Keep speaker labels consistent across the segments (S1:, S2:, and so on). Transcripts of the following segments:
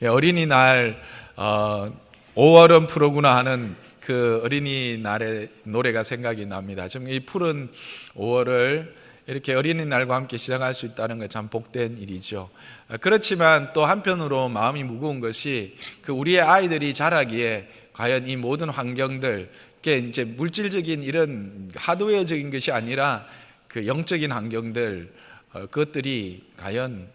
S1: 어린이날 5월은 푸르구나 하는 그 어린이날의 노래가 생각이 납니다. 지금 이 푸른 5월을 이렇게 어린이날과 함께 시작할 수 있다는 건 참 복된 일이죠. 그렇지만 또 한편으로 마음이 무거운 것이 그 우리의 아이들이 자라기에 과연 이 모든 환경들, 이제 물질적인 이런 하드웨어적인 것이 아니라 그 영적인 환경들, 그것들이 과연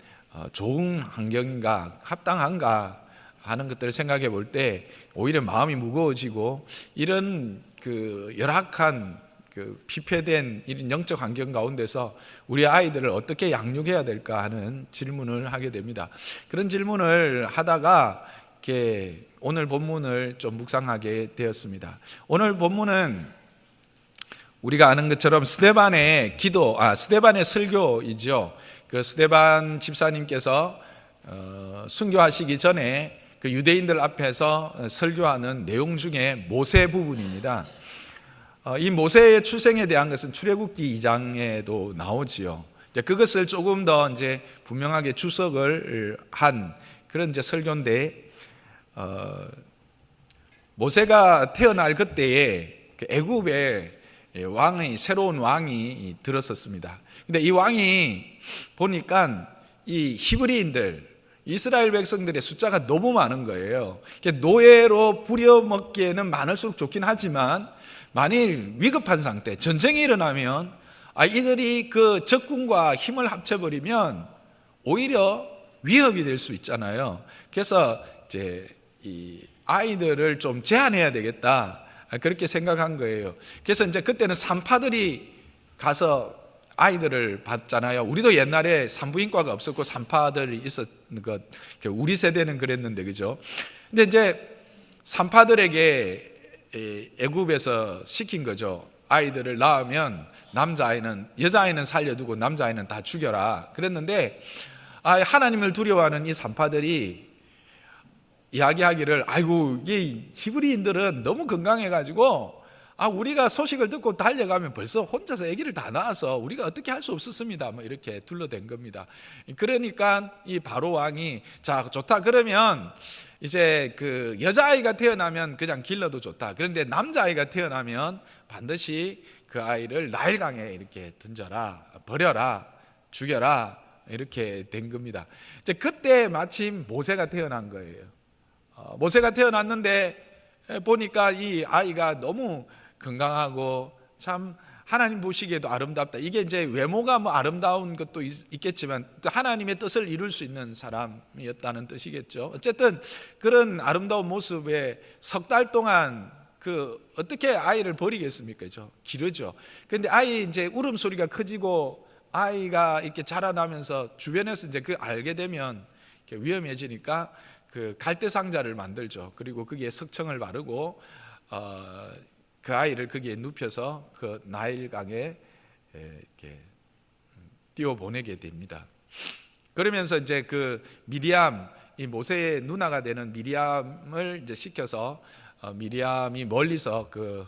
S1: 좋은 환경인가, 합당한가 하는 것들을 생각해 볼 때 오히려 마음이 무거워지고, 이런 그 열악한 그 피폐된 이런 영적 환경 가운데서 우리 아이들을 어떻게 양육해야 될까 하는 질문을 하게 됩니다. 그런 질문을 하다가 이렇게 오늘 본문을 좀 묵상하게 되었습니다. 오늘 본문은 우리가 아는 것처럼 스데반의 스데반의 설교이죠. 그 스데반 집사님께서 순교하시기 전에 그 유대인들 앞에서 설교하는 내용 중에 모세 부분입니다. 이 모세의 출생에 대한 것은 출애굽기 2장에도 나오지요. 그것을 조금 더 이제 분명하게 주석을 한 그런 이제 설교인데, 모세가 태어날 그때에 애굽에 새로운 왕이 들었었습니다. 근데 이 왕이 보니까 이 히브리인들, 이스라엘 백성들의 숫자가 너무 많은 거예요. 노예로 부려먹기에는 많을수록 좋긴 하지만, 만일 위급한 상태, 전쟁이 일어나면 이들이 그 적군과 힘을 합쳐버리면 오히려 위협이 될 수 있잖아요. 그래서 이제 이 아이들을 좀 제한해야 되겠다, 그렇게 생각한 거예요. 그래서 이제 그때는 산파들이 가서 아이들을 봤잖아요. 우리도 옛날에 산부인과가 없었고 산파들이 있었는 것, 우리 세대는 그랬는데, 그죠? 근데 이제 산파들에게 애굽에서 시킨 거죠. 아이들을 낳으면 여자아이는 살려두고 남자아이는 다 죽여라. 그랬는데 하나님을 두려워하는 이 산파들이 이야기하기를, 아이고, 이 히브리인들은 너무 건강해가지고 우리가 소식을 듣고 달려가면 벌써 혼자서 아기를 다 낳아서 우리가 어떻게 할 수 없었습니다. 뭐 이렇게 둘러댄 겁니다. 그러니까 이 바로 왕이, 자, 좋다. 그러면 이제 그 여자아이가 태어나면 그냥 길러도 좋다. 그런데 남자아이가 태어나면 반드시 그 아이를 나일강에 이렇게 던져라, 버려라, 죽여라, 이렇게 된 겁니다. 이제 그때 마침 모세가 태어난 거예요. 모세가 태어났는데 보니까 이 아이가 너무 건강하고 참 하나님 보시기에도 아름답다. 이게 이제 외모가 뭐 아름다운 것도 있겠지만 하나님의 뜻을 이룰 수 있는 사람이었다는 뜻이겠죠. 어쨌든 그런 아름다운 모습에 석 달 동안 어떻게 아이를 버리겠습니까? 그죠? 기르죠. 그런데 아이 이제 울음소리가 커지고 아이가 이렇게 자라나면서 주변에서 이제 알게 되면 위험해지니까 그 갈대 상자를 만들죠. 그리고 거기에 석청을 바르고 그 아이를 거기에 눕혀서 그 나일강에 이렇게 띄워 보내게 됩니다. 그러면서 이제 그 미리암, 이 모세의 누나가 되는 미리암을 이제 시켜서 미리암이 멀리서 그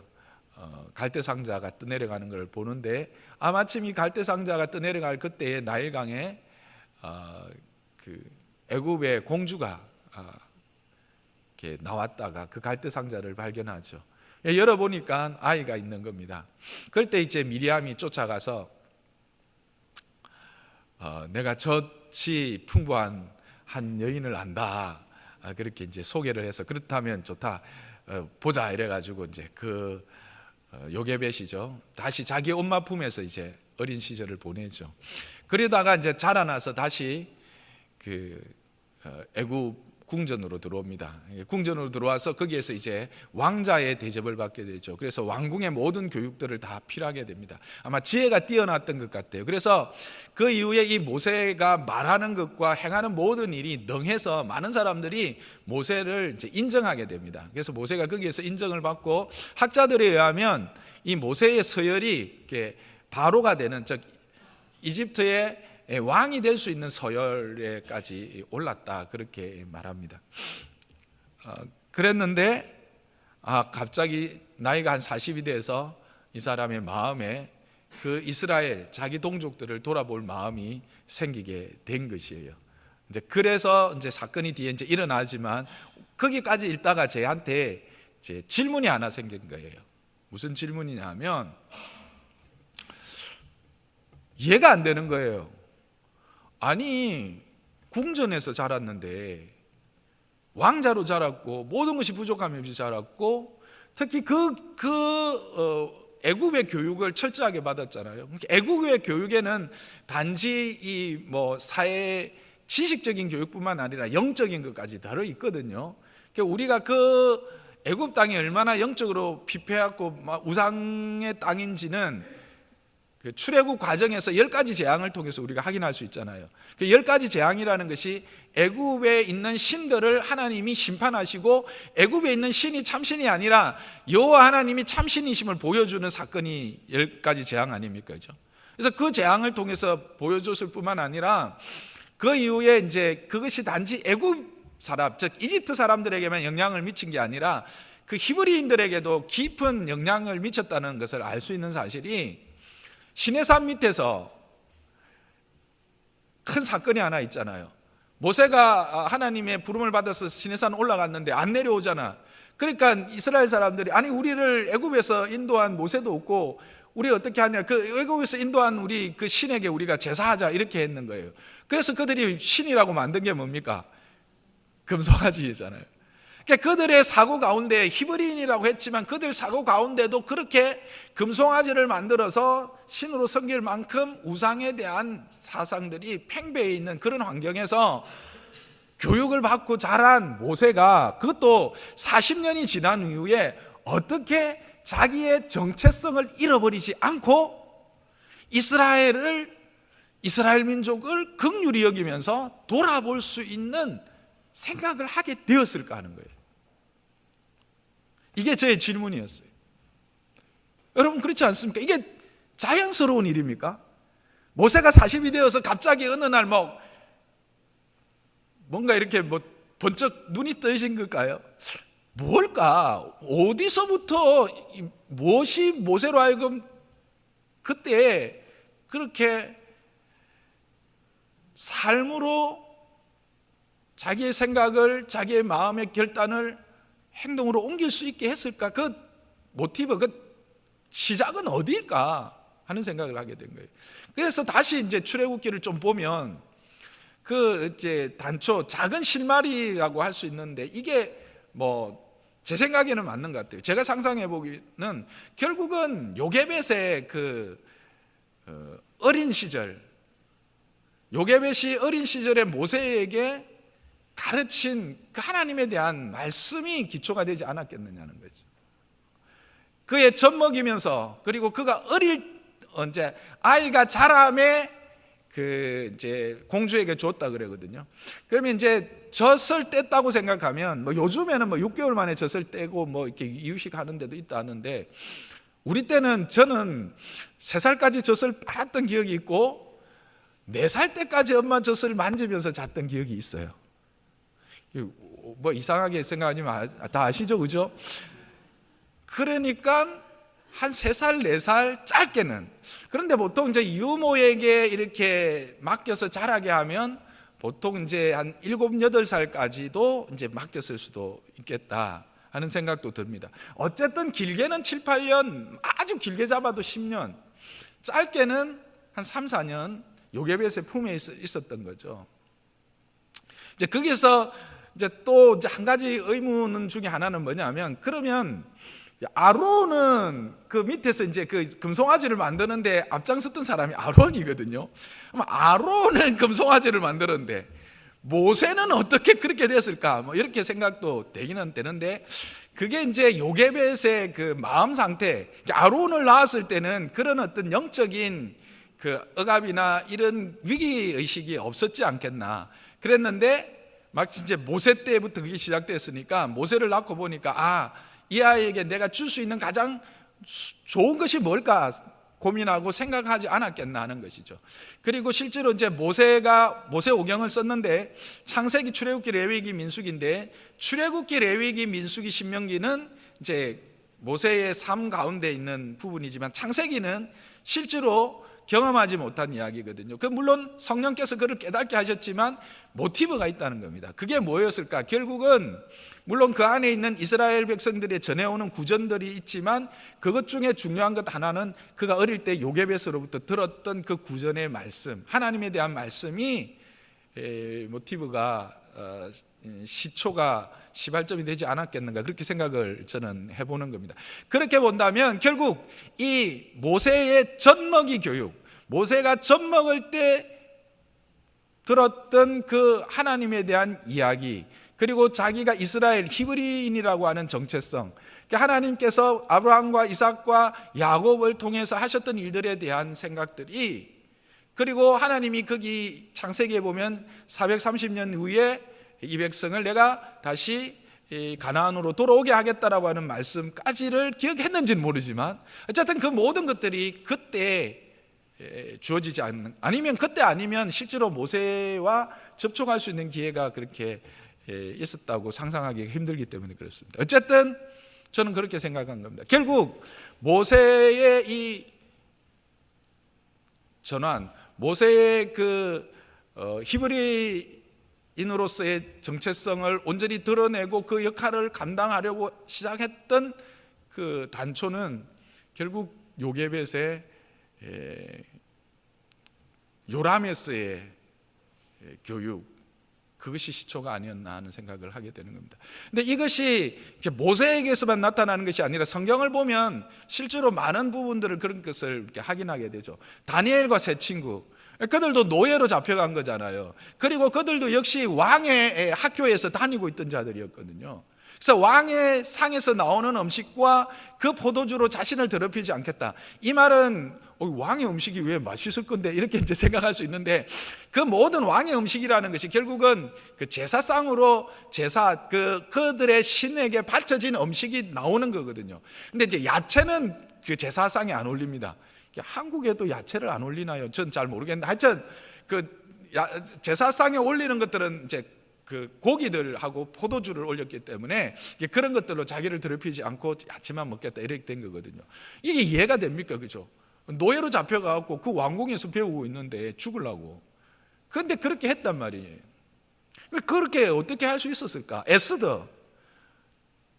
S1: 갈대 상자가 떠내려가는 걸 보는데, 마침 이 갈대 상자가 떠내려갈 그때에 나일강에 그 애굽의 공주가 이렇게 나왔다가 그 갈대 상자를 발견하죠. 열어보니까 아이가 있는 겁니다. 그럴 때 이제 미리암이 쫓아가서 내가 젖이 풍부한 한 여인을 안다, 그렇게 이제 소개를 해서, 그렇다면 좋다, 보자, 이래가지고 이제 그 요게벳이죠, 다시 자기 엄마 품에서 이제 어린 시절을 보내죠. 그러다가 이제 자라나서 다시 그 애굽 궁전으로 들어옵니다. 궁전으로 들어와서 거기에서 이제 왕자의 대접을 받게 되죠. 그래서 왕궁의 모든 교육들을 다 필요하게 됩니다. 아마 지혜가 뛰어났던 것 같아요. 그래서 그 이후에 이 모세가 말하는 것과 행하는 모든 일이 능해서 많은 사람들이 모세를 이제 인정하게 됩니다. 그래서 모세가 거기에서 인정을 받고, 학자들에 의하면 이 모세의 서열이 바로가 되는, 즉 이집트의 왕이 될 수 있는 서열에까지 올랐다, 그렇게 말합니다. 그랬는데 갑자기 나이가 한 40이 돼서 이 사람의 마음에 그 이스라엘 자기 동족들을 돌아볼 마음이 생기게 된 것이에요. 이제 그래서 이제 사건이 뒤에 이제 일어나지만 거기까지 읽다가 저한테 이제 질문이 하나 생긴 거예요. 무슨 질문이냐면 이해가 안 되는 거예요. 아니 궁전에서 자랐는데 왕자로 자랐고 모든 것이 부족함이 없이 자랐고 특히 애굽의 교육을 철저하게 받았잖아요. 애굽의 교육에는 단지 이 뭐 사회 지식적인 교육뿐만 아니라 영적인 것까지 들어 있거든요. 그러니까 우리가 그 애굽 땅이 얼마나 영적으로 피폐하고 우상의 땅인지는 그 출애굽 과정에서 10가지 재앙을 통해서 우리가 확인할 수 있잖아요. 그 10가지 재앙이라는 것이 애굽에 있는 신들을 하나님이 심판하시고 애굽에 있는 신이 참신이 아니라 여호와 하나님이 참신이심을 보여주는 사건이 10가지 재앙 아닙니까? 그렇죠? 그래서 그 재앙을 통해서 보여줬을 뿐만 아니라 그 이후에 이제 그것이 단지 애굽 사람, 즉 이집트 사람들에게만 영향을 미친 게 아니라 그 히브리인들에게도 깊은 영향을 미쳤다는 것을 알 수 있는 사실이 시내산 밑에서 큰 사건이 하나 있잖아요. 모세가 하나님의 부름을 받아서 시내산 올라갔는데 안 내려오잖아. 그러니까 이스라엘 사람들이 아니 우리를 애굽에서 인도한 모세도 없고 우리 어떻게 하냐, 그 애굽에서 인도한 우리 그 신에게 우리가 제사하자 이렇게 했는 거예요. 그래서 그들이 신이라고 만든 게 뭡니까? 금송아지잖아요. 그러니까 그들의 사고 가운데 히브리인이라고 했지만 그들 사고 가운데도 그렇게 금송아지를 만들어서 신으로 섬길 만큼 우상에 대한 사상들이 팽배해 있는 그런 환경에서 교육을 받고 자란 모세가 그것도 40년이 지난 이후에 어떻게 자기의 정체성을 잃어버리지 않고 이스라엘 민족을 긍휼히 여기면서 돌아볼 수 있는 생각을 하게 되었을까 하는 거예요. 이게 제 질문이었어요. 여러분 그렇지 않습니까? 이게 자연스러운 일입니까? 모세가 40이 되어서 갑자기 어느 날 뭔가 이렇게 번쩍 눈이 떠진 걸까요? 뭘까? 어디서부터 무엇이 모세로 하여금 그때 그렇게 삶으로 자기의 생각을, 자기의 마음의 결단을 행동으로 옮길 수 있게 했을까? 그 모티브, 그 시작은 어디일까 하는 생각을 하게 된 거예요. 그래서 다시 이제 출애굽기를 좀 보면 그 이제 단초 작은 실마리라고 할 수 있는데 이게 제 생각에는 맞는 것 같아요. 제가 상상해 보기는 결국은 요게벳의 그 어린 시절, 요게벳이 어린 시절에 모세에게 가르친 그 하나님에 대한 말씀이 기초가 되지 않았겠느냐는 거죠. 그의 젖먹이면서 그리고 그가 이제 아이가 자라매 그 이제 공주에게 줬다 그러거든요. 그러면 이제 젖을 뗐다고 생각하면 요즘에는 6개월 만에 젖을 떼고 이렇게 이유식 하는 데도 있다 하는데 우리 때는 저는 3살까지 젖을 빨았던 기억이 있고 4살 때까지 엄마 젖을 만지면서 잤던 기억이 있어요. 이상하게 생각하지 다 아시죠? 그죠? 그러니까 한 3살, 4살 짧게는. 그런데 보통 이제 유모에게 이렇게 맡겨서 자라게 하면 보통 이제 한 7, 8살까지도 이제 맡겼을 수도 있겠다 하는 생각도 듭니다. 어쨌든 길게는 7, 8년, 아주 길게 잡아도 10년, 짧게는 한 3, 4년 요게벳의 품에 있었던 거죠. 이제 거기서 이제 또 이제 한 가지 의문 중에 하나는 뭐냐면, 그러면 아론은 그 밑에서 이제 그 금송아지를 만드는데 앞장섰던 사람이 아론이거든요. 그럼 아론은 금송아지를 만들었는데 모세는 어떻게 그렇게 됐을까? 이렇게 생각도 되기는 되는데, 그게 이제 요게벳의 그 마음 상태, 아론을 낳았을 때는 그런 어떤 영적인 그 억압이나 이런 위기 의식이 없었지 않겠나. 그랬는데 막 이제 모세 때부터 그게 시작됐으니까 모세를 낳고 보니까 이 아이에게 내가 줄 수 있는 가장 좋은 것이 뭘까 고민하고 생각하지 않았겠나 하는 것이죠. 그리고 실제로 이제 모세가 모세오경을 썼는데 창세기, 출애굽기, 레위기, 민수기인데 출애굽기, 레위기, 민수기, 신명기는 이제 모세의 삶 가운데 있는 부분이지만 창세기는 실제로 경험하지 못한 이야기거든요. 물론 성령께서 그를 깨닫게 하셨지만 모티브가 있다는 겁니다. 그게 뭐였을까? 결국은 물론 그 안에 있는 이스라엘 백성들이 전해오는 구전들이 있지만 그것 중에 중요한 것 하나는 그가 어릴 때 요게벳으로부터 들었던 그 구전의 말씀, 하나님에 대한 말씀이 모티브가 시초가 시발점이 되지 않았겠는가, 그렇게 생각을 저는 해보는 겁니다. 그렇게 본다면 결국 이 모세의 젖먹이 교육, 모세가 젖먹을 때 들었던 그 하나님에 대한 이야기, 그리고 자기가 이스라엘 히브리인이라고 하는 정체성, 하나님께서 아브라함과 이삭과 야곱을 통해서 하셨던 일들에 대한 생각들이, 그리고 하나님이 거기 창세기에 보면 430년 후에 이 백성을 내가 다시 가나안으로 돌아오게 하겠다라고 하는 말씀까지를 기억했는지는 모르지만 어쨌든 그 모든 것들이 그때 주어지지 않는, 아니면 그때 아니면 실제로 모세와 접촉할 수 있는 기회가 그렇게 있었다고 상상하기 힘들기 때문에 그렇습니다. 어쨌든 저는 그렇게 생각한 겁니다. 결국 모세의 이 전환, 모세의 그 히브리인으로서의 정체성을 온전히 드러내고 그 역할을 감당하려고 시작했던 그 단초는 결국 요게벳의 요라메스의 교육, 그것이 시초가 아니었나 하는 생각을 하게 되는 겁니다. 근데 이것이 모세에게서만 나타나는 것이 아니라 성경을 보면 실제로 많은 부분들을, 그런 것을 이렇게 확인하게 되죠. 다니엘과 세 친구, 그들도 노예로 잡혀간 거잖아요. 그리고 그들도 역시 왕의 학교에서 다니고 있던 자들이었거든요. 그래서 왕의 상에서 나오는 음식과 그 포도주로 자신을 더럽히지 않겠다, 이 말은 왕의 음식이 왜 맛있을 건데 이렇게 이제 생각할 수 있는데, 그 모든 왕의 음식이라는 것이 결국은 그 제사상으로 그들의 신에게 바쳐진 음식이 나오는 거거든요. 근데 이제 야채는 그 제사상에 안 올립니다. 한국에도 야채를 안 올리나요? 전 잘 모르겠는데 하여튼 제사상에 올리는 것들은 이제 그 고기들하고 포도주를 올렸기 때문에 그런 것들로 자기를 더럽히지 않고 야채만 먹겠다 이렇게 된 거거든요. 이게 이해가 됩니까? 그죠? 노예로 잡혀가고 그 왕궁에서 배우고 있는데 죽으려고. 그런데 그렇게 했단 말이에요. 그렇게 어떻게 할 수 있었을까? 애쓰더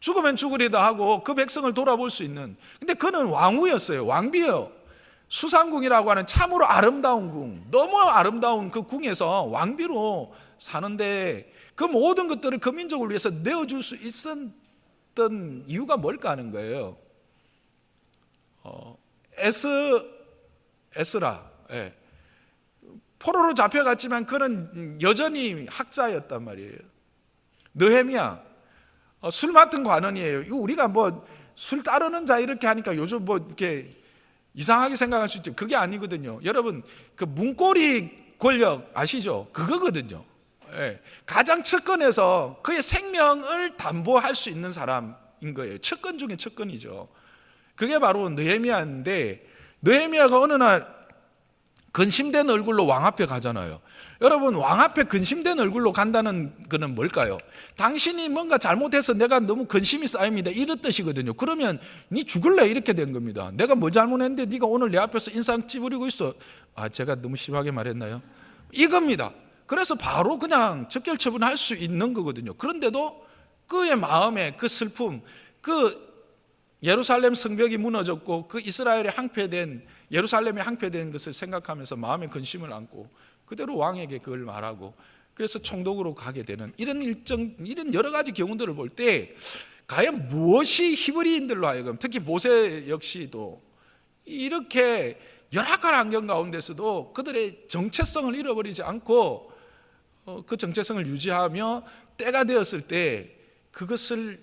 S1: 죽으면 죽으리다 하고 그 백성을 돌아볼 수 있는. 근데 그는 왕후였어요. 왕비요. 수상궁이라고 하는 참으로 아름다운 궁, 너무 아름다운 그 궁에서 왕비로 사는데 그 모든 것들을 그 민족을 위해서 내어줄 수 있었던 이유가 뭘까 하는 거예요. 에스라, 포로로 잡혀갔지만 그는 여전히 학자였단 말이에요. 느헤미야, 술 맡은 관원이에요. 이거 우리가 뭐 술 따르는 자 이렇게 하니까 요즘 뭐 이렇게 이상하게 생각할 수 있죠. 그게 아니거든요. 여러분, 그 문고리 권력 아시죠? 그거거든요. 가장 측근에서 그의 생명을 담보할 수 있는 사람인 거예요. 측근 중에 측근이죠. 그게 바로 느헤미야인데, 느헤미야가 어느 날 근심된 얼굴로 왕 앞에 가잖아요. 여러분, 왕 앞에 근심된 얼굴로 간다는 거는 뭘까요? 당신이 뭔가 잘못해서 내가 너무 근심이 쌓입니다, 이런 뜻이거든요. 그러면 네 죽을래 이렇게 된 겁니다. 내가 뭐 잘못했는데 네가 오늘 내 앞에서 인상 찌푸리고 있어. 제가 너무 심하게 말했나요? 이겁니다. 그래서 바로 그냥 즉결 처분할 수 있는 거거든요. 그런데도 그의 마음에 그 슬픔, 그 예루살렘 성벽이 무너졌고 그 이스라엘의 항폐된, 예루살렘이 항폐된 것을 생각하면서 마음에 근심을 안고 그대로 왕에게 그걸 말하고, 그래서 총독으로 가게 되는 이런 여러 가지 경우들을 볼 때 과연 무엇이 히브리인들로 하여금, 특히 모세 역시도 이렇게 열악한 환경 가운데서도 그들의 정체성을 잃어버리지 않고 그 정체성을 유지하며 때가 되었을 때 그것을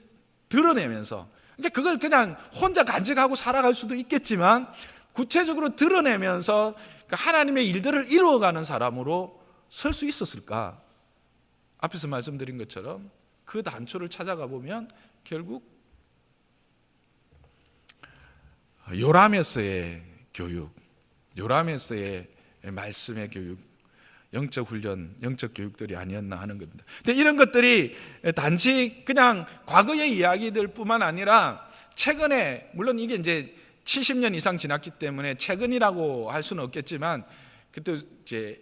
S1: 드러내면서, 그러니까 그걸 그냥 혼자 간직하고 살아갈 수도 있겠지만 구체적으로 드러내면서 하나님의 일들을 이루어가는 사람으로 설 수 있었을까? 앞에서 말씀드린 것처럼 그 단초를 찾아가 보면 결국 요람에서의 교육, 요람에서의 말씀의 교육, 영적 훈련, 영적 교육들이 아니었나 하는 겁니다. 근데 이런 것들이 단지 그냥 과거의 이야기들 뿐만 아니라 최근에, 물론 이게 이제 70년 이상 지났기 때문에 최근이라고 할 수는 없겠지만, 그때 이제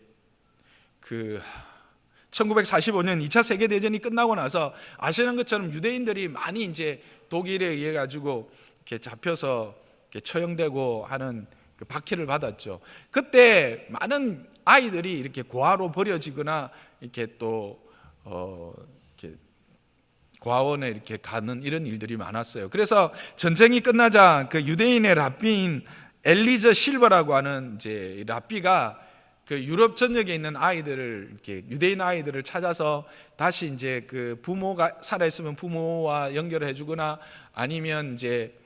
S1: 1945년 2차 세계대전이 끝나고 나서 아시는 것처럼 유대인들이 많이 이제 독일에 의해 가지고 이렇게 잡혀서 이렇게 처형되고 하는 그 박해를 받았죠. 그때 많은 아이들이 이렇게 고아로 버려지거나 이렇게 또 이렇게 고아원에 이렇게 가는 이런 일들이 많았어요. 그래서 전쟁이 끝나자 그 유대인의 랍비인 엘리저 실버라고 하는 이제 랍비가 그 유럽 전역에 있는 아이들을 이렇게 유대인 아이들을 찾아서 다시 이제 그 부모가 살아 있으면 부모와 연결해 주거나 아니면 이제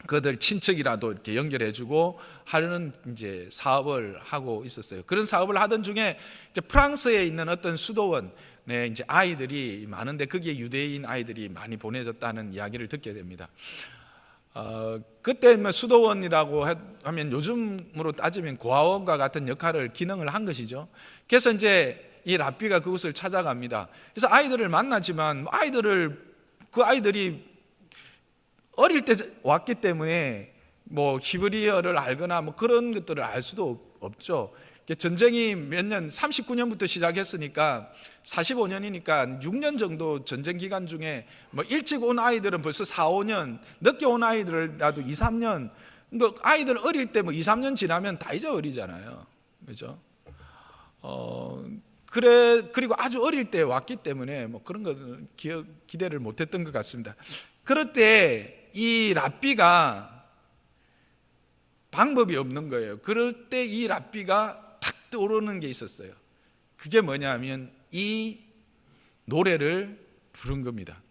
S1: 그들 친척이라도 이렇게 연결해 주고 하는 이제 사업을 하고 있었어요. 그런 사업을 하던 중에 이제 프랑스에 있는 어떤 수도원에 이제 아이들이 많은데 거기에 유대인 아이들이 많이 보내졌다는 이야기를 듣게 됩니다. 그때 수도원이라고 하면 요즘으로 따지면 고아원과 같은 역할을 기능을 한 것이죠. 그래서 이제 이 랍비가 그곳을 찾아갑니다. 그래서 아이들을 만나지만 그 아이들이 어릴 때 왔기 때문에 뭐 히브리어를 알거나 뭐 그런 것들을 알 수도 없죠. 전쟁이 몇 년, 39년부터 시작했으니까 45년이니까 6년 정도 전쟁 기간 중에 뭐 일찍 온 아이들은 벌써 4, 5년, 늦게 온 아이들이라도 2, 3년. 그러니까 아이들 어릴 때 뭐 2, 3년 지나면 다 잊어버리잖아요. 그죠? 그리고 아주 어릴 때 왔기 때문에 뭐 그런 것은 기대를 못 했던 것 같습니다. 그럴 때 이 랍비가 방법이 없는 거예요. 그럴 때 이 랍비가 탁 떠오르는 게 있었어요. 그게 뭐냐면 이 노래를 부른 겁니다.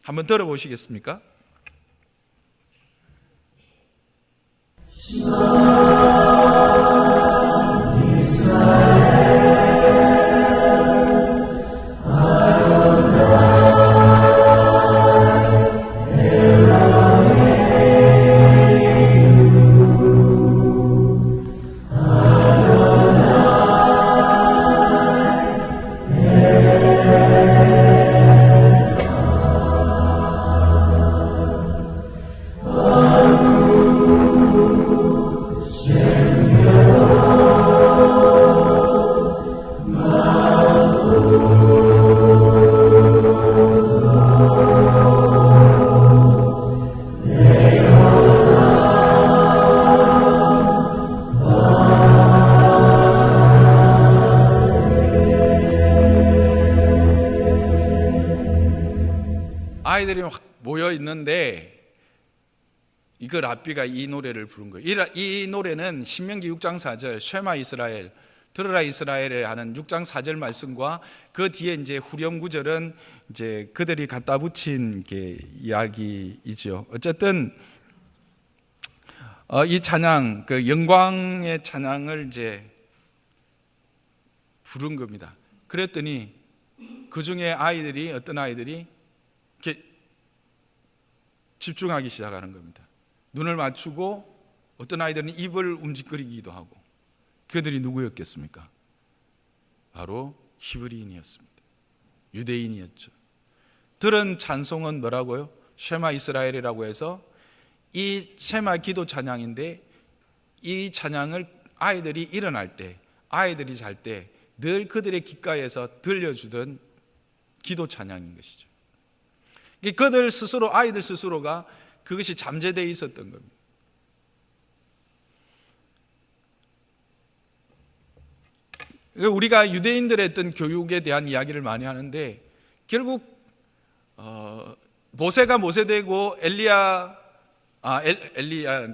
S1: 한번 들어보시겠습니까? 아이들이 모여 있는데 그 랍비가 이 노래를 부른 거예요. 이 노래는 신명기 6장 4절 쉐마 이스라엘, 들으라 이스라엘에 하는 6장 4절 말씀과 그 뒤에 이제 후렴 구절은 이제 그들이 갖다 붙인 게 이야기이죠. 어쨌든 이 찬양, 그 영광의 찬양을 이제 부른 겁니다. 그랬더니 그 중에 어떤 아이들이 이렇게 집중하기 시작하는 겁니다. 눈을 맞추고 어떤 아이들은 입을 움직이기도 하고. 그들이 누구였겠습니까? 바로 히브리인이었습니다. 유대인이었죠. 들은 찬송은 뭐라고요? 쉐마 이스라엘이라고 해서 이 쉐마 기도 찬양인데 이 찬양을 아이들이 일어날 때, 아이들이 잘 때 늘 그들의 귓가에서 들려주던 기도 찬양인 것이죠. 그들 스스로, 아이들 스스로가 그것이 잠재되어 있었던 겁니다. 우리가 유대인들의 어떤 교육에 대한 이야기를 많이 하는데 결국 모세가 모세되고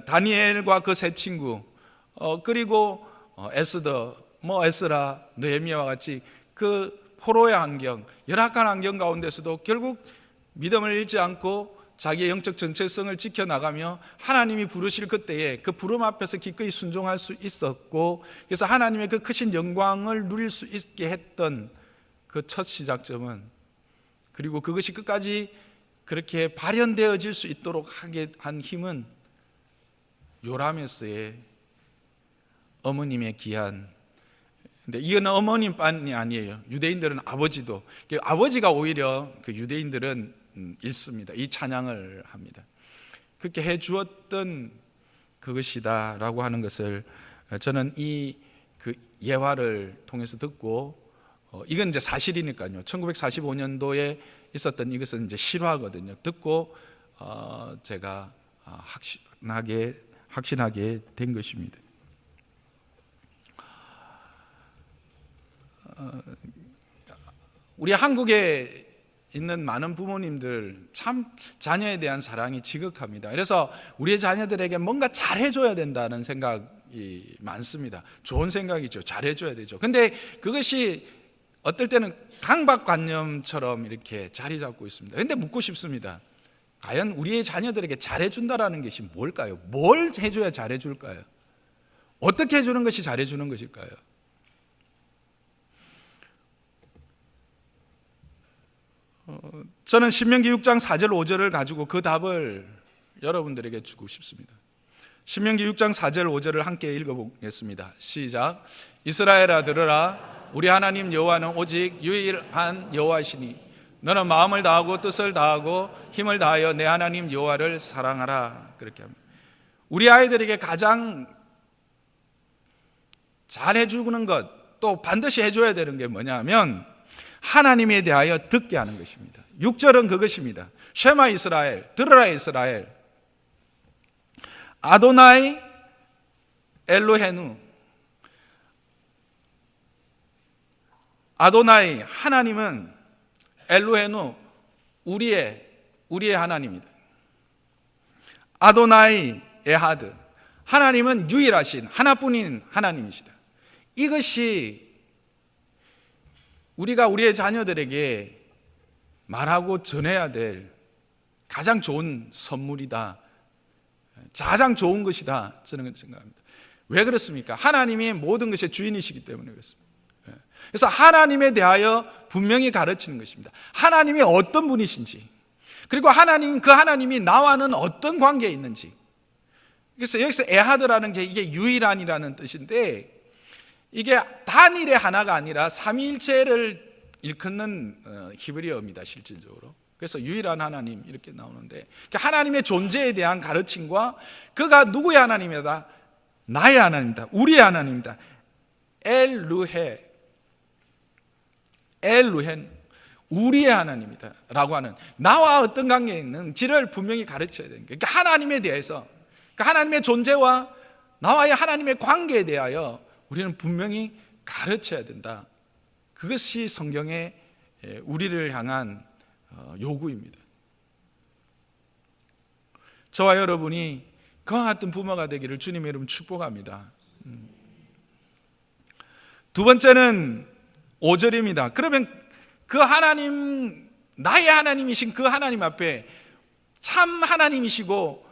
S1: 다니엘과 그 세 친구 그리고 에스라, 느헤미야와 같이 그 포로의 환경, 열악한 환경 가운데서도 결국 믿음을 잃지 않고 자기의 영적 정체성을 지켜나가며 하나님이 부르실 그때에 그 부름 앞에서 기꺼이 순종할 수 있었고, 그래서 하나님의 그 크신 영광을 누릴 수 있게 했던 그 첫 시작점은, 그리고 그것이 끝까지 그렇게 발현되어질 수 있도록 하게 한 힘은 요라메스의 어머님의 귀한, 근데 이건 어머님뿐이 아니에요. 유대인들은 아버지도, 아버지가 오히려 그 유대인들은 읽습니다. 이 찬양을 합니다. 그렇게 해 주었던 그것이다라고 하는 것을 저는 이 그 예화를 통해서 듣고, 이건 이제 사실이니까요. 1945년도에 있었던 이것은 이제 실화거든요. 듣고 제가 확신하게 된 것입니다. 우리 한국에 있는 많은 부모님들 참 자녀에 대한 사랑이 지극합니다. 그래서 우리의 자녀들에게 뭔가 잘해줘야 된다는 생각이 많습니다. 좋은 생각이죠. 잘해줘야 되죠. 근데 그것이 어떨 때는 강박관념처럼 이렇게 자리 잡고 있습니다. 근데 묻고 싶습니다. 과연 우리의 자녀들에게 잘해준다라는 것이 뭘까요? 뭘 해줘야 잘해줄까요? 어떻게 해주는 것이 잘해주는 것일까요? 저는 신명기 6장 4절 5절을 가지고 그 답을 여러분들에게 주고 싶습니다. 신명기 6장 4절 5절을 함께 읽어보겠습니다. 시작. 이스라엘아 들으라. 우리 하나님 여호와는 오직 유일한 여호와시니 너는 마음을 다하고 뜻을 다하고 힘을 다하여 내 하나님 여호와를 사랑하라. 그렇게 합니다. 우리 아이들에게 가장 잘해주는 것, 또 반드시 해줘야 되는 게 뭐냐면 하나님에 대하여 듣게 하는 것입니다. 6절은 그것입니다. 쉐마 이스라엘, 들으라 이스라엘. 아도나이 엘로헤누. 아도나이 하나님은 엘로헤누 우리의 하나님이다. 아도나이 에하드 하나님은 유일하신 하나뿐인 하나님이시다. 이것이 우리가 우리의 자녀들에게 말하고 전해야 될 가장 좋은 선물이다. 가장 좋은 것이다. 저는 생각합니다. 왜 그렇습니까? 하나님이 모든 것의 주인이시기 때문에 그렇습니다. 그래서 하나님에 대하여 분명히 가르치는 것입니다. 하나님이 어떤 분이신지, 그리고 그 하나님이 나와는 어떤 관계에 있는지. 그래서 여기서 에하드라는 게 이게 유일한이라는 뜻인데, 이게 단일의 하나가 아니라 삼위일체를 일컫는 히브리어입니다. 실질적으로. 그래서 유일한 하나님 이렇게 나오는데, 하나님의 존재에 대한 가르침과 그가 누구의 하나님이다? 나의 하나님이다. 우리의 하나님이다. 엘루헨 우리의 하나님이다 라고 하는, 나와 어떤 관계에 있는지를 분명히 가르쳐야 되는 거예요. 그러니까 하나님에 대해서, 하나님의 존재와 나와의 하나님의 관계에 대하여 우리는 분명히 가르쳐야 된다. 그것이 성경의 우리를 향한 요구입니다. 저와 여러분이 그와 같은 부모가 되기를 주님의 이름으로 축복합니다. 두 번째는 5절입니다. 그러면 그 하나님, 나의 하나님이신 그 하나님 앞에, 참 하나님이시고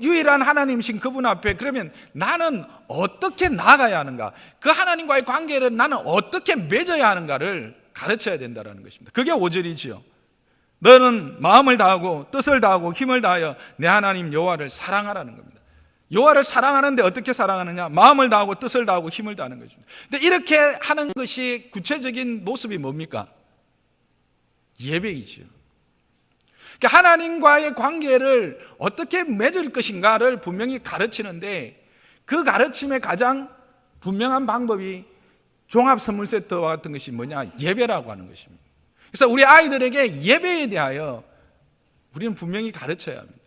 S1: 유일한 하나님이신 그분 앞에 그러면 나는 어떻게 나아가야 하는가, 그 하나님과의 관계를 나는 어떻게 맺어야 하는가를 가르쳐야 된다는 것입니다. 그게 5절이지요. 너는 마음을 다하고 뜻을 다하고 힘을 다하여 내 하나님 여호와를 사랑하라는 겁니다. 여호와를 사랑하는데 어떻게 사랑하느냐? 마음을 다하고 뜻을 다하고 힘을 다하는 것입니다. 근데 이렇게 하는 것이 구체적인 모습이 뭡니까? 예배이지요. 그러니까 하나님과의 관계를 어떻게 맺을 것인가를 분명히 가르치는데, 그 가르침의 가장 분명한 방법이 종합선물 세트와 같은 것이 뭐냐? 예배라고 하는 것입니다. 그래서 우리 아이들에게 예배에 대하여 우리는 분명히 가르쳐야 합니다.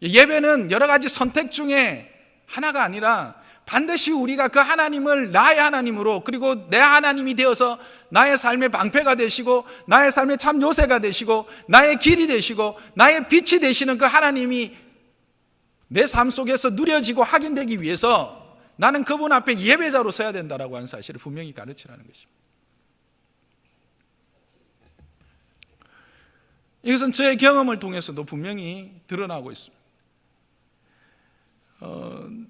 S1: 예배는 여러 가지 선택 중에 하나가 아니라 반드시 우리가 그 하나님을 나의 하나님으로, 그리고 내 하나님이 되어서 나의 삶의 방패가 되시고 나의 삶의 참 요새가 되시고 나의 길이 되시고 나의 빛이 되시는 그 하나님이 내 삶 속에서 누려지고 확인되기 위해서 나는 그분 앞에 예배자로 서야 된다라고 하는 사실을 분명히 가르치라는 것입니다. 이것은 저의 경험을 통해서도 분명히 드러나고 있습니다.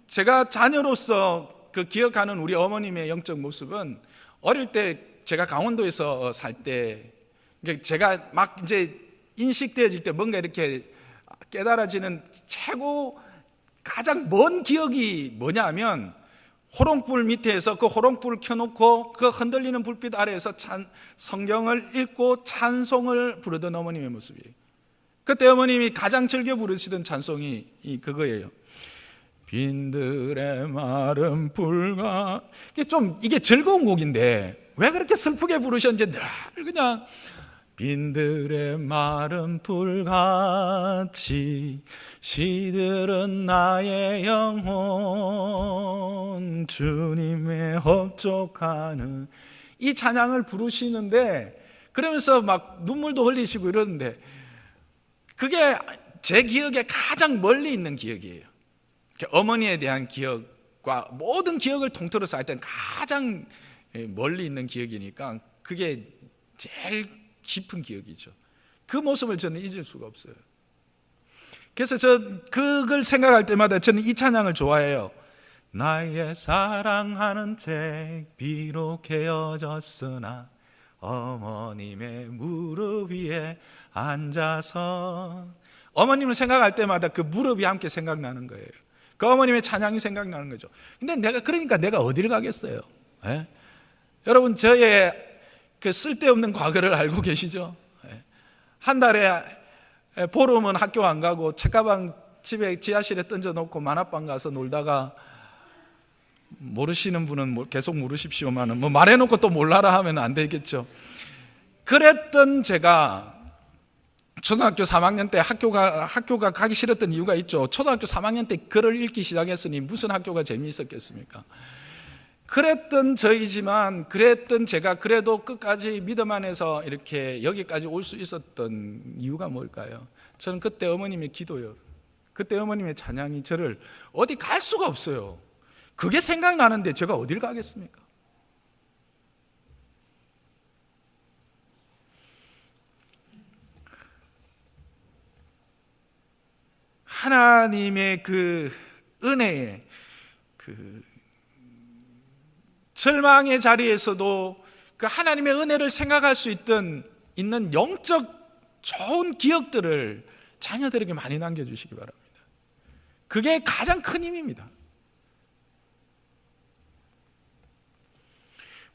S1: 제가 자녀로서 그 기억하는 우리 어머님의 영적 모습은, 어릴 때 제가 강원도에서 살 때, 제가 막 이제 인식되어질 때 뭔가 이렇게 깨달아지는 최고 가장 먼 기억이 뭐냐면, 호롱불 밑에서 그 호롱불을 켜놓고 그 흔들리는 불빛 아래에서 성경을 읽고 찬송을 부르던 어머님의 모습이에요. 그때 어머님이 가장 즐겨 부르시던 찬송이 그거예요. 빈들의 마른 불과. 이게 즐거운 곡인데 왜 그렇게 슬프게 부르셨는지 늘 그냥 빈들의 마른 불같이 시들은 나의 영혼 주님의 흡족하는 이 찬양을 부르시는데, 그러면서 막 눈물도 흘리시고 이러는데 그게 제 기억에 가장 멀리 있는 기억이에요. 어머니에 대한 기억과 모든 기억을 통틀어서 할 때는 가장 멀리 있는 기억이니까 그게 제일 깊은 기억이죠. 그 모습을 저는 잊을 수가 없어요. 그래서 그걸 생각할 때마다 저는 이 찬양을 좋아해요. 나의 사랑하는 책 비록 헤어졌으나 어머님의 무릎 위에 앉아서. 어머님을 생각할 때마다 그 무릎이 함께 생각나는 거예요. 그 어머님의 찬양이 생각나는 거죠. 근데 내가 어딜 가겠어요? 예? 여러분, 저의 그 쓸데없는 과거를 알고 계시죠? 예. 한 달에 보름은 학교 안 가고 책가방 집에 지하실에 던져놓고 만화방 가서 놀다가, 모르시는 분은 계속 모르십시오만은 뭐 말해놓고 또 몰라라 하면 안 되겠죠. 그랬던 제가 초등학교 3학년 때 학교가 가기 싫었던 이유가 있죠. 초등학교 3학년 때 글을 읽기 시작했으니 무슨 학교가 재미있었겠습니까? 그랬던 저이지만, 그랬던 제가 그래도 끝까지 믿음 안에서 이렇게 여기까지 올 수 있었던 이유가 뭘까요? 저는 그때 어머님의 기도요, 그때 어머님의 찬양이 저를 어디 갈 수가 없어요. 그게 생각나는데 제가 어딜 가겠습니까? 하나님의 그 은혜에, 그 절망의 자리에서도 그 하나님의 은혜를 생각할 수 있는 영적 좋은 기억들을 자녀들에게 많이 남겨주시기 바랍니다. 그게 가장 큰 힘입니다.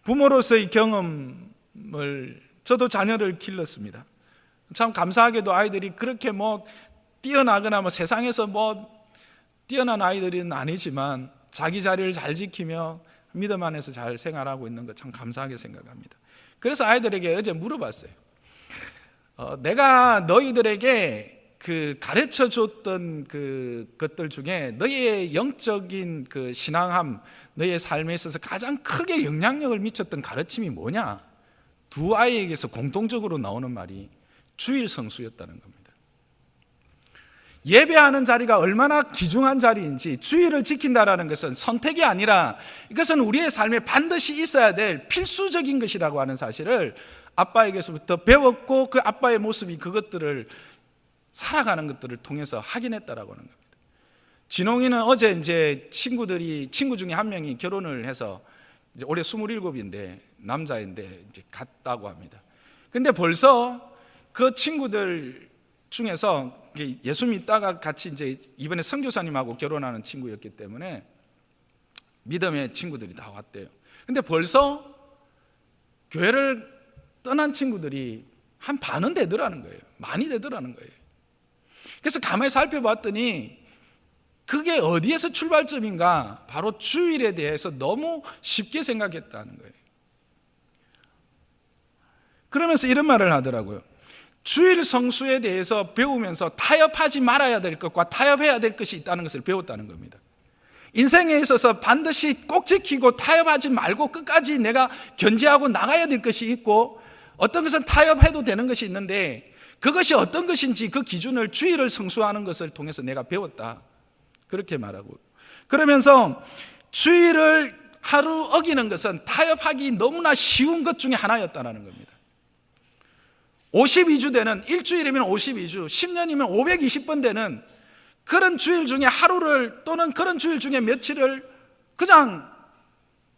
S1: 부모로서의 경험을, 저도 자녀를 길렀습니다. 참 감사하게도 아이들이 그렇게 뛰어나거나 세상에서 뛰어난 아이들은 아니지만 자기 자리를 잘 지키며 믿음 안에서 잘 생활하고 있는 것 참 감사하게 생각합니다. 그래서 아이들에게 어제 물어봤어요. 내가 너희들에게 그 가르쳐 줬던 그 것들 중에 너희의 영적인 그 신앙함, 너희의 삶에 있어서 가장 크게 영향력을 미쳤던 가르침이 뭐냐? 두 아이에게서 공통적으로 나오는 말이 주일 성수였다는 겁니다. 예배하는 자리가 얼마나 귀중한 자리인지, 주일을 지킨다라는 것은 선택이 아니라 이것은 우리의 삶에 반드시 있어야 될 필수적인 것이라고 하는 사실을 아빠에게서부터 배웠고, 그 아빠의 모습이 그것들을 살아가는 것들을 통해서 확인했다라고 하는 겁니다. 진홍이는 어제 이제 친구 중에 한 명이 결혼을 해서 이제 올해 27인데 남자인데 이제 갔다고 합니다. 근데 벌써 그 친구들 중에서 예수 믿다가 같이 이제 이번에 선교사님하고 결혼하는 친구였기 때문에 믿음의 친구들이 다 왔대요. 근데 벌써 교회를 떠난 친구들이 한 반은 되더라는 거예요. 많이 되더라는 거예요. 그래서 가만히 살펴봤더니 그게 어디에서 출발점인가? 바로 주일에 대해서 너무 쉽게 생각했다는 거예요. 그러면서 이런 말을 하더라고요. 주일 성수에 대해서 배우면서 타협하지 말아야 될 것과 타협해야 될 것이 있다는 것을 배웠다는 겁니다. 인생에 있어서 반드시 꼭 지키고 타협하지 말고 끝까지 내가 견제하고 나가야 될 것이 있고, 어떤 것은 타협해도 되는 것이 있는데 그것이 어떤 것인지 그 기준을 주일을 성수하는 것을 통해서 내가 배웠다, 그렇게 말하고, 그러면서 주일을 하루 어기는 것은 타협하기 너무나 쉬운 것 중에 하나였다는 겁니다. 52주 되는, 일주일이면 52주, 10년이면 520번 되는 그런 주일 중에 하루를, 또는 그런 주일 중에 며칠을 그냥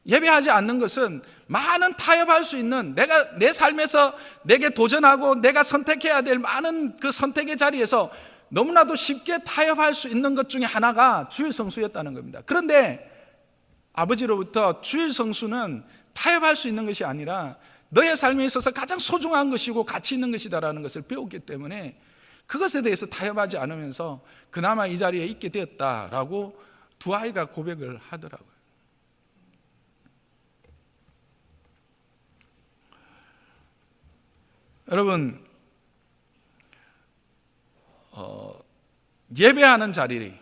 S1: 예배하지 않는 것은 많은 타협할 수 있는, 내가 내 삶에서 내게 도전하고 내가 선택해야 될 많은 그 선택의 자리에서 너무나도 쉽게 타협할 수 있는 것 중에 하나가 주일 성수였다는 겁니다. 그런데 아버지로부터 주일 성수는 타협할 수 있는 것이 아니라 너의 삶에 있어서 가장 소중한 것이고 가치 있는 것이다라는 것을 배웠기 때문에 그것에 대해서 타협하지 않으면서 그나마 이 자리에 있게 되었다라고 두 아이가 고백을 하더라고요. 여러분, 예배하는 자리,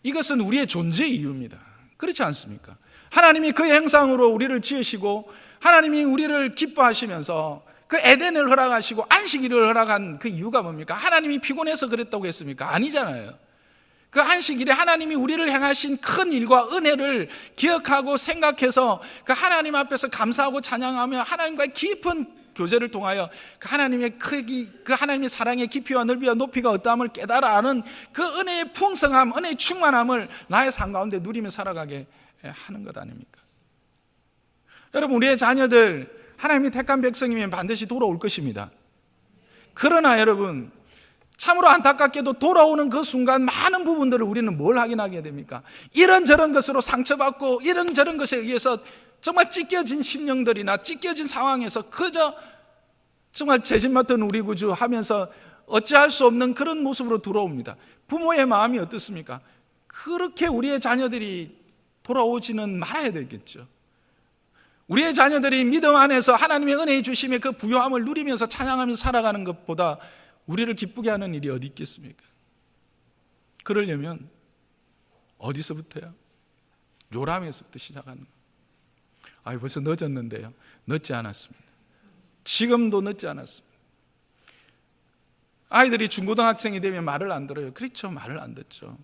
S1: 이것은 우리의 존재 이유입니다. 그렇지 않습니까? 하나님이 그의 형상으로 우리를 지으시고 하나님이 우리를 기뻐하시면서 그 에덴을 허락하시고 안식일을 허락한 그 이유가 뭡니까? 하나님이 피곤해서 그랬다고 했습니까? 아니잖아요. 그 안식일에 하나님이 우리를 행하신 큰 일과 은혜를 기억하고 생각해서 그 하나님 앞에서 감사하고 찬양하며 하나님과의 깊은 교제를 통하여 그 하나님의 크기, 그 하나님의 사랑의 깊이와 넓이와 높이가 어떠함을 깨달아 아는 그 은혜의 풍성함, 은혜의 충만함을 나의 삶 가운데 누리며 살아가게 하는 것 아닙니까? 여러분, 우리의 자녀들 하나님이 택한 백성이면 반드시 돌아올 것입니다. 그러나 여러분, 참으로 안타깝게도 돌아오는 그 순간 많은 부분들을 우리는 뭘 확인하게 됩니까? 이런저런 것으로 상처받고 이런저런 것에 의해서 정말 찢겨진 심령들이나 찢겨진 상황에서 그저 정말 죄진 맡은 우리 구주 하면서 어찌할 수 없는 그런 모습으로 돌아옵니다. 부모의 마음이 어떻습니까? 그렇게 우리의 자녀들이 돌아오지는 말아야 되겠죠. 우리의 자녀들이 믿음 안에서 하나님의 은혜의 주심의 그 부요함을 누리면서 찬양하면서 살아가는 것보다 우리를 기쁘게 하는 일이 어디 있겠습니까? 그러려면 어디서부터요? 요람에서부터 시작하는 거예요. 벌써 늦었는데요. 늦지 않았습니다. 지금도 늦지 않았습니다. 아이들이 중고등학생이 되면 말을 안 들어요. 그렇죠. 말을 안 듣죠.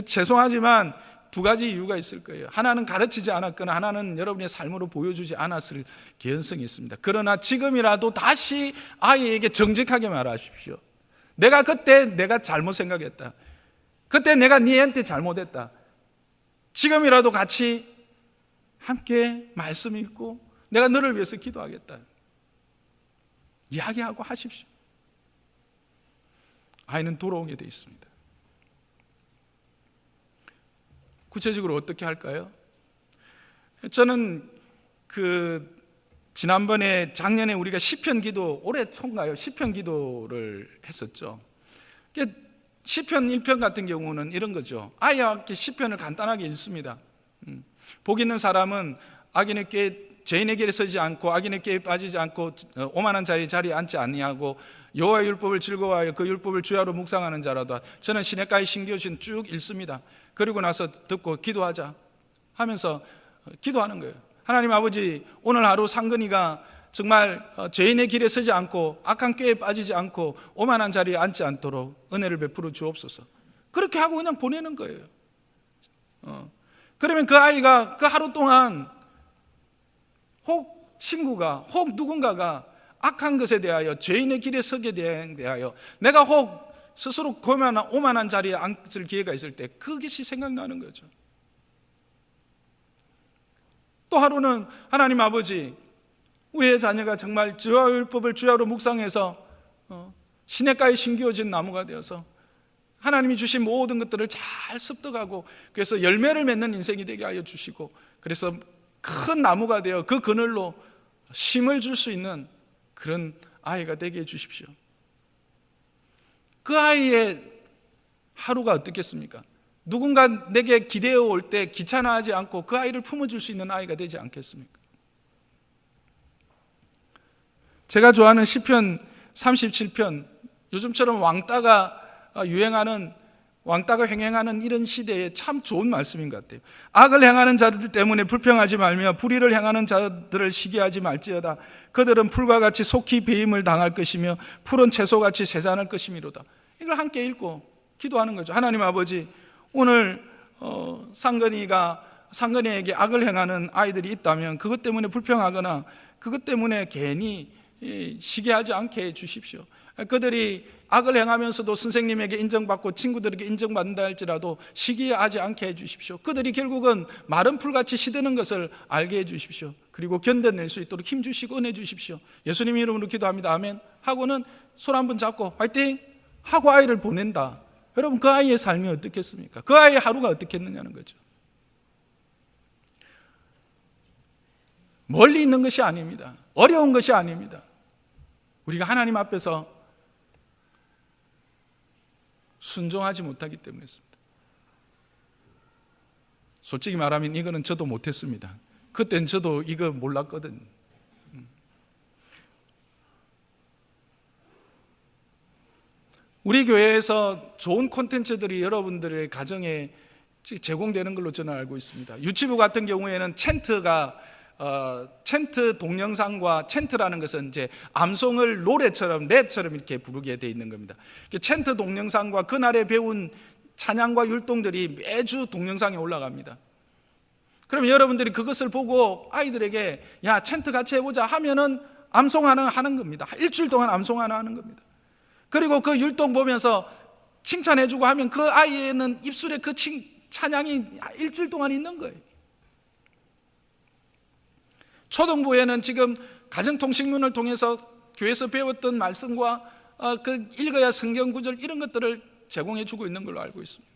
S1: 죄송하지만 두 가지 이유가 있을 거예요. 하나는 가르치지 않았거나 하나는 여러분의 삶으로 보여주지 않았을 개연성이 있습니다. 그러나 지금이라도 다시 아이에게 정직하게 말하십시오. 그때 내가 잘못 생각했다. 그때 내가 니한테 잘못했다. 지금이라도 같이 함께 말씀 읽고 내가 너를 위해서 기도하겠다. 이야기하고 하십시오. 아이는 돌아오게 돼 있습니다. 구체적으로 어떻게 할까요? 저는 지난번에 작년에 우리가 시편 기도, 올해 초인가요? 시편 기도를 했었죠. 시편 1편 같은 경우는 이런 거죠. 아이와 함께 시편을 간단하게 읽습니다. 복 있는 사람은 악인의 꾀에 죄인의 길에 서지 않고 악인의 꾀에 빠지지 않고 오만한 자리에 앉지 아니하고 여호와의 율법을 즐거워하여 그 율법을 주야로 묵상하는 자라다. 저는 시냇가의 신기오신 쭉 읽습니다. 그리고 나서 듣고 기도하자 하면서 기도하는 거예요. 하나님 아버지, 오늘 하루 상근이가 정말 죄인의 길에 서지 않고 악한 꾀에 빠지지 않고 오만한 자리에 앉지 않도록 은혜를 베풀어 주옵소서. 그렇게 하고 그냥 보내는 거예요. 그러면 그 아이가 그 하루 동안 혹 친구가 혹 누군가가 악한 것에 대하여 죄인의 길에 서게 대하여 내가 혹 스스로 오만한 자리에 앉을 기회가 있을 때 그것이 생각나는 거죠. 또 하루는 하나님 아버지, 우리의 자녀가 정말 주와 율법을 주야로 묵상해서 시냇가에 심기어진 나무가 되어서 하나님이 주신 모든 것들을 잘 습득하고 그래서 열매를 맺는 인생이 되게 하여 주시고 그래서 큰 나무가 되어 그 그늘로 힘을 줄 수 있는 그런 아이가 되게 해 주십시오. 그 아이의 하루가 어떻겠습니까? 누군가 내게 기대어 올 때 귀찮아하지 않고 그 아이를 품어줄 수 있는 아이가 되지 않겠습니까? 제가 좋아하는 시편 37편, 요즘처럼 왕따가 횡행하는 이런 시대에 참 좋은 말씀인 것 같아요. 악을 행하는 자들 때문에 불평하지 말며 불의를 행하는 자들을 시기하지 말지어다. 그들은 풀과 같이 속히 배임을 당할 것이며 푸른 채소같이 세잔할 것이미로다. 이걸 함께 읽고 기도하는 거죠. 하나님 아버지, 오늘 상근이에게 악을 행하는 아이들이 있다면 그것 때문에 불평하거나 그것 때문에 괜히 시기하지 않게 해 주십시오. 그들이 악을 행하면서도 선생님에게 인정받고 친구들에게 인정받는다 할지라도 시기하지 않게 해 주십시오. 그들이 결국은 마른 풀같이 시드는 것을 알게 해 주십시오. 그리고 견뎌낼 수 있도록 힘 주시고 은혜 주십시오. 예수님 이름으로 기도합니다. 아멘. 하고는 손 한번 잡고 화이팅! 하고 아이를 보낸다. 여러분, 그 아이의 삶이 어떻겠습니까? 그 아이의 하루가 어떻겠느냐는 거죠. 멀리 있는 것이 아닙니다. 어려운 것이 아닙니다. 우리가 하나님 앞에서 순종하지 못하기 때문이었습니다. 솔직히 말하면 이거는 저도 못했습니다. 그땐 저도 이거 몰랐거든. 우리 교회에서 좋은 콘텐츠들이 여러분들의 가정에 제공되는 걸로 저는 알고 있습니다. 유치부 같은 경우에는 챈트 동영상과, 챈트라는 것은 이제 암송을 노래처럼 랩처럼 이렇게 부르게 되어 있는 겁니다. 챈트 동영상과 그날에 배운 찬양과 율동들이 매주 동영상에 올라갑니다. 그럼 여러분들이 그것을 보고 아이들에게 야 챈트 같이 해보자 하면은 암송 하나 하는 겁니다. 일주일 동안 암송 하나 하는 겁니다. 그리고 그 율동 보면서 칭찬해주고 하면 그 아이는 입술에 그 찬양이 일주일 동안 있는 거예요. 초등부에는 지금 가정통식문을 통해서 교회에서 배웠던 말씀과 그 읽어야 성경 구절 이런 것들을 제공해 주고 있는 걸로 알고 있습니다.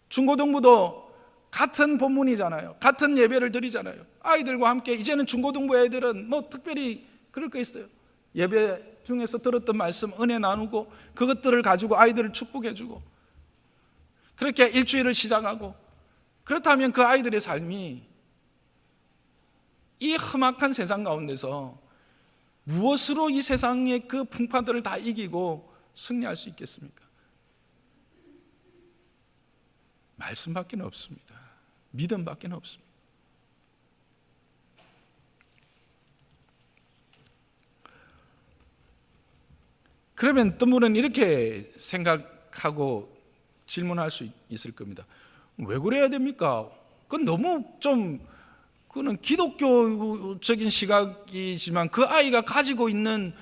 S1: 중고등부도 같은 본문이잖아요. 같은 예배를 드리잖아요. 아이들과 함께 이제는 중고등부 애들은 뭐 특별히 그럴 거 있어요. 예배 중에서 들었던 말씀 은혜 나누고 그것들을 가지고 아이들을 축복해 주고 그렇게 일주일을 시작하고, 그렇다면 그 아이들의 삶이 이 험악한 세상 가운데서 무엇으로 이 세상의 그 풍파들을 다 이기고 승리할 수 있겠습니까? 말씀밖에 없습니다. 믿음밖에 없습니다. 그러면 어떤 분은 이렇게 생각하고 질문할 수 있을 겁니다. 왜 그래야 됩니까? 그건 너무 그거는 기독교적인 시각이지만 그 아이가 가지고 있는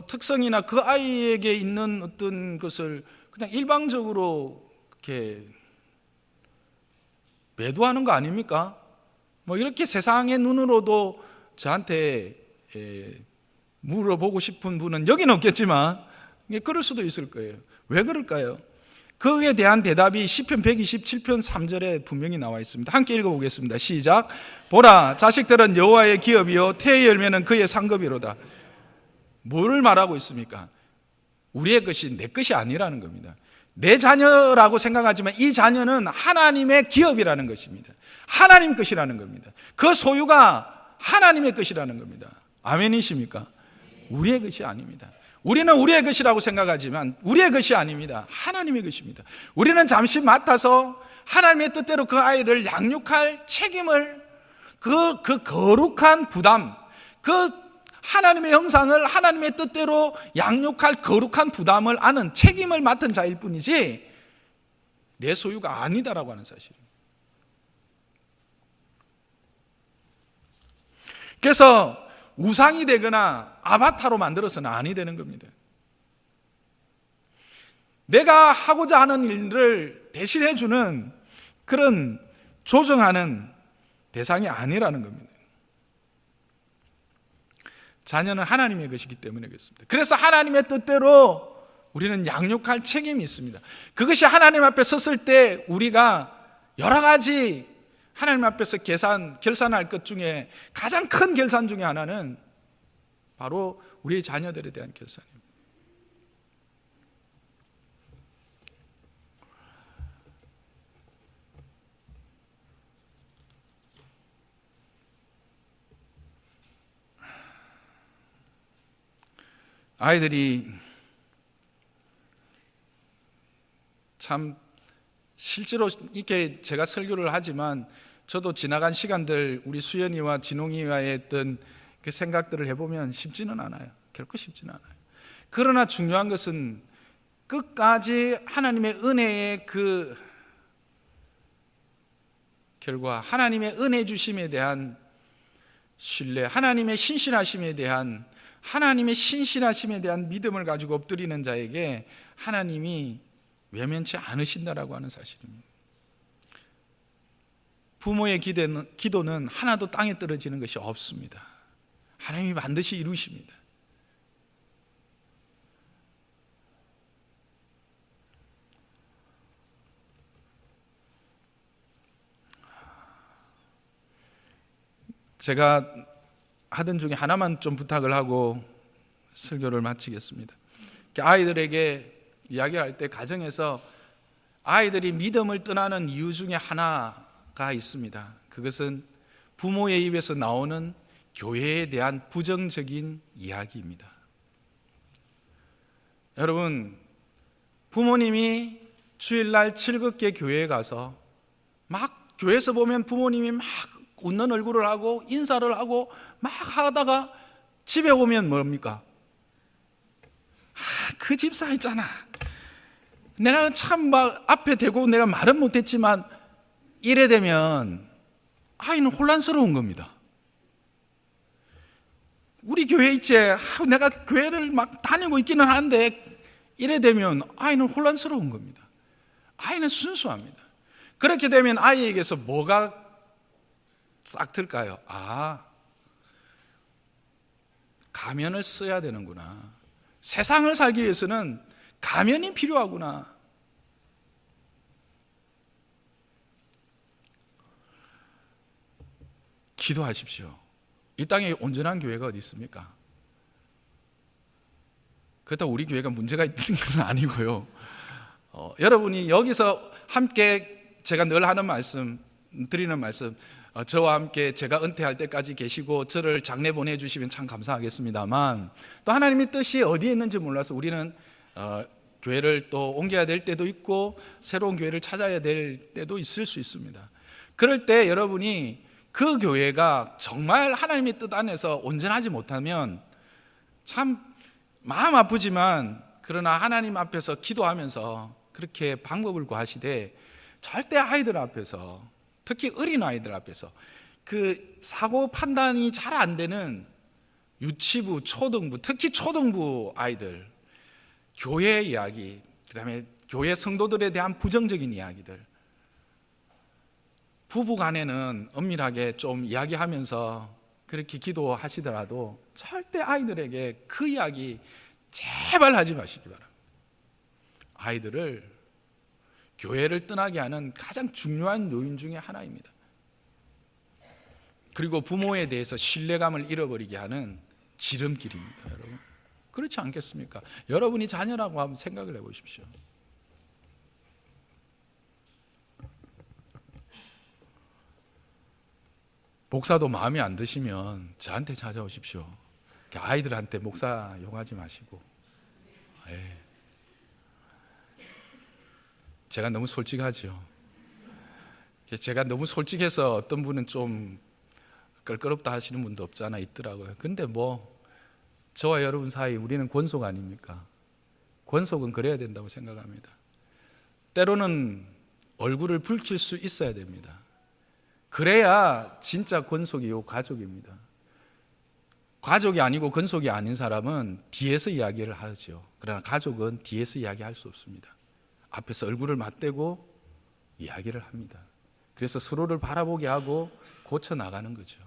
S1: 특성이나 그 아이에게 있는 어떤 것을 그냥 일방적으로 이렇게 매도하는 거 아닙니까? 뭐 이렇게 세상의 눈으로도 저한테 물어보고 싶은 분은 여기는 없겠지만 그럴 수도 있을 거예요. 왜 그럴까요? 그에 대한 대답이 시편 127편 3절에 분명히 나와 있습니다. 함께 읽어보겠습니다. 시작. 보라, 자식들은 여호와의 기업이요 태의 열매는 그의 상급이로다. 뭘 말하고 있습니까? 우리의 것이 내 것이 아니라는 겁니다. 내 자녀라고 생각하지만 이 자녀는 하나님의 기업이라는 것입니다. 하나님 것이라는 겁니다. 그 소유가 하나님의 것이라는 겁니다. 아멘이십니까? 우리의 것이 아닙니다. 우리는 우리의 것이라고 생각하지만 우리의 것이 아닙니다. 하나님의 것입니다. 우리는 잠시 맡아서 하나님의 뜻대로 그 아이를 양육할 책임을, 그 거룩한 부담, 그 하나님의 형상을 하나님의 뜻대로 양육할 거룩한 부담을 아는 책임을 맡은 자일 뿐이지 내 소유가 아니다라고 하는 사실입니다. 그래서 우상이 되거나 아바타로 만들어서는 아니 되는 겁니다. 내가 하고자 하는 일을 대신해 주는 그런 조정하는 대상이 아니라는 겁니다. 자녀는 하나님의 것이기 때문에 그렇습니다. 그래서 하나님의 뜻대로 우리는 양육할 책임이 있습니다. 그것이 하나님 앞에 섰을 때 우리가 여러 가지 하나님 앞에서 결산할 것 중에 가장 큰 결산 중에 하나는 바로 우리의 자녀들에 대한 결산입니다. 아이들이 참 실제로 이렇게 제가 설교를 하지만 저도 지나간 시간들 우리 수연이와 진홍이와의 했던 그 생각들을 해보면 쉽지는 않아요. 결코 쉽지는 않아요. 그러나 중요한 것은 끝까지 하나님의 은혜의 그 결과, 하나님의 은혜 주심에 대한 신뢰, 하나님의 신실하심에 대한 믿음을 가지고 엎드리는 자에게 하나님이 외면치 않으신다라고 하는 사실입니다. 부모의 기도는 하나도 땅에 떨어지는 것이 없습니다. 하나님이 반드시 이루십니다. 제가 하던 중에 하나만 좀 부탁을 하고 설교를 마치겠습니다. 아이들에게 이야기할 때 가정에서 아이들이 믿음을 떠나는 이유 중에 하나, 있습니다. 그것은 부모의 입에서 나오는 교회에 대한 부정적인 이야기입니다. 여러분, 부모님이 주일날 즐겁게 교회에 가서 막 교회에서 보면 부모님이 막 웃는 얼굴을 하고 인사를 하고 막 하다가 집에 오면 뭡니까? 그 집사 있잖아, 내가 참 막 앞에 대고 내가 말은 못했지만, 이래 되면 아이는 혼란스러운 겁니다. 우리 교회 있지, 내가 교회를 막 다니고 있기는 한데 이래 되면 아이는 혼란스러운 겁니다. 아이는 순수합니다. 그렇게 되면 아이에게서 뭐가 싹 틀까요? 가면을 써야 되는구나. 세상을 살기 위해서는 가면이 필요하구나. 기도하십시오. 이 땅에 온전한 교회가 어디 있습니까? 그렇다고 우리 교회가 문제가 있는 건 아니고요. 여러분이 여기서 함께, 제가 늘 하는 말씀, 드리는 말씀, 저와 함께 제가 은퇴할 때까지 계시고 저를 장례 보내주시면 참 감사하겠습니다만, 또 하나님의 뜻이 어디에 있는지 몰라서 우리는 교회를 또 옮겨야 될 때도 있고 새로운 교회를 찾아야 될 때도 있을 수 있습니다. 그럴 때 여러분이 그 교회가 정말 하나님의 뜻 안에서 온전하지 못하면 참 마음 아프지만, 그러나 하나님 앞에서 기도하면서 그렇게 방법을 구하시되, 절대 아이들 앞에서, 특히 어린 아이들 앞에서 그 사고 판단이 잘 안 되는 유치부, 초등부, 특히 초등부 아이들, 교회 이야기, 그다음에 교회 성도들에 대한 부정적인 이야기들, 부부 간에는 엄밀하게 좀 이야기하면서 그렇게 기도하시더라도 절대 아이들에게 그 이야기 제발 하지 마시기 바랍니다. 아이들을 교회를 떠나게 하는 가장 중요한 요인 중에 하나입니다. 그리고 부모에 대해서 신뢰감을 잃어버리게 하는 지름길입니다. 여러분, 그렇지 않겠습니까? 여러분이 자녀라고 한번 생각을 해보십시오. 목사도 마음에 안 드시면 저한테 찾아오십시오. 아이들한테 목사 욕하지 마시고. 제가 너무 솔직하죠. 제가 너무 솔직해서 어떤 분은 좀 껄끄럽다 하시는 분도 없잖아 있더라고요. 근데 저와 여러분 사이 우리는 권속 아닙니까? 권속은 그래야 된다고 생각합니다. 때로는 얼굴을 붉힐 수 있어야 됩니다. 그래야 진짜 권속이 가족입니다. 가족이 아니고 권속이 아닌 사람은 뒤에서 이야기를 하죠. 그러나 가족은 뒤에서 이야기할 수 없습니다. 앞에서 얼굴을 맞대고 이야기를 합니다. 그래서 서로를 바라보게 하고 고쳐 나가는 거죠.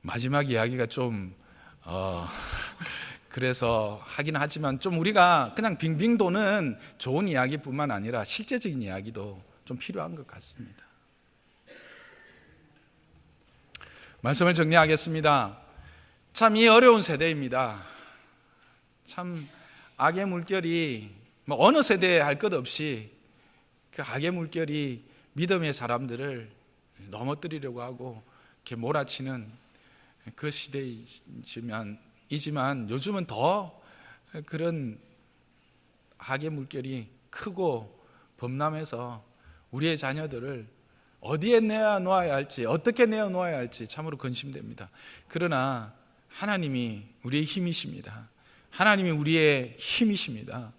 S1: 마지막 이야기가 좀 그래서 하긴 하지만, 좀 우리가 그냥 빙빙 도는 좋은 이야기뿐만 아니라 실제적인 이야기도 좀 필요한 것 같습니다. 말씀을 정리하겠습니다. 참 이 어려운 세대입니다. 참 악의 물결이 어느 세대에 할 것 없이 그 악의 물결이 믿음의 사람들을 넘어뜨리려고 하고 이렇게 몰아치는 그 시대이지만 요즘은 더 그런 악의 물결이 크고 범람해서 우리의 자녀들을 어디에 내어놓아야 할지, 어떻게 내어놓아야 할지 참으로 근심됩니다. 그러나 하나님이 우리의 힘이십니다. 하나님이 우리의 힘이십니다.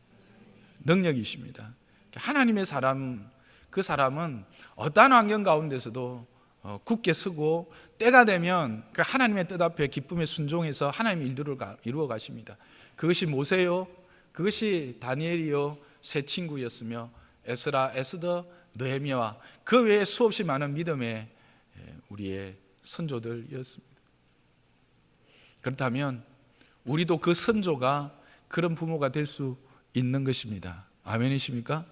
S1: 능력이십니다. 하나님의 사람, 그 사람은 어떠한 환경 가운데서도 굳게 서고 때가 되면 그 하나님의 뜻 앞에 기쁨에 순종해서 하나님의 일들을 이루어 가십니다. 그것이 모세요, 그것이 다니엘이요, 세 친구였으며 에스라, 에스더, 느헤미야와 그 외에 수없이 많은 믿음의 우리의 선조들이었습니다. 그렇다면 우리도 그 선조가 그런 부모가 될 수 있는 것입니다. 아멘이십니까?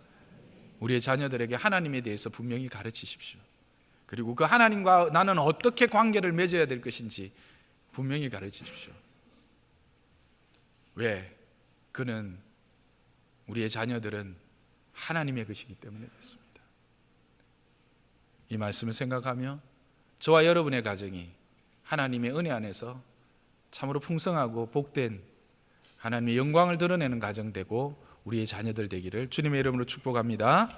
S1: 우리의 자녀들에게 하나님에 대해서 분명히 가르치십시오. 그리고 그 하나님과 나는 어떻게 관계를 맺어야 될 것인지 분명히 가르치십시오. 왜? 우리의 자녀들은 하나님의 것이기 때문에 됐습니다. 이 말씀을 생각하며 저와 여러분의 가정이 하나님의 은혜 안에서 참으로 풍성하고 복된 하나님의 영광을 드러내는 가정 되고 우리의 자녀들 되기를 주님의 이름으로 축복합니다.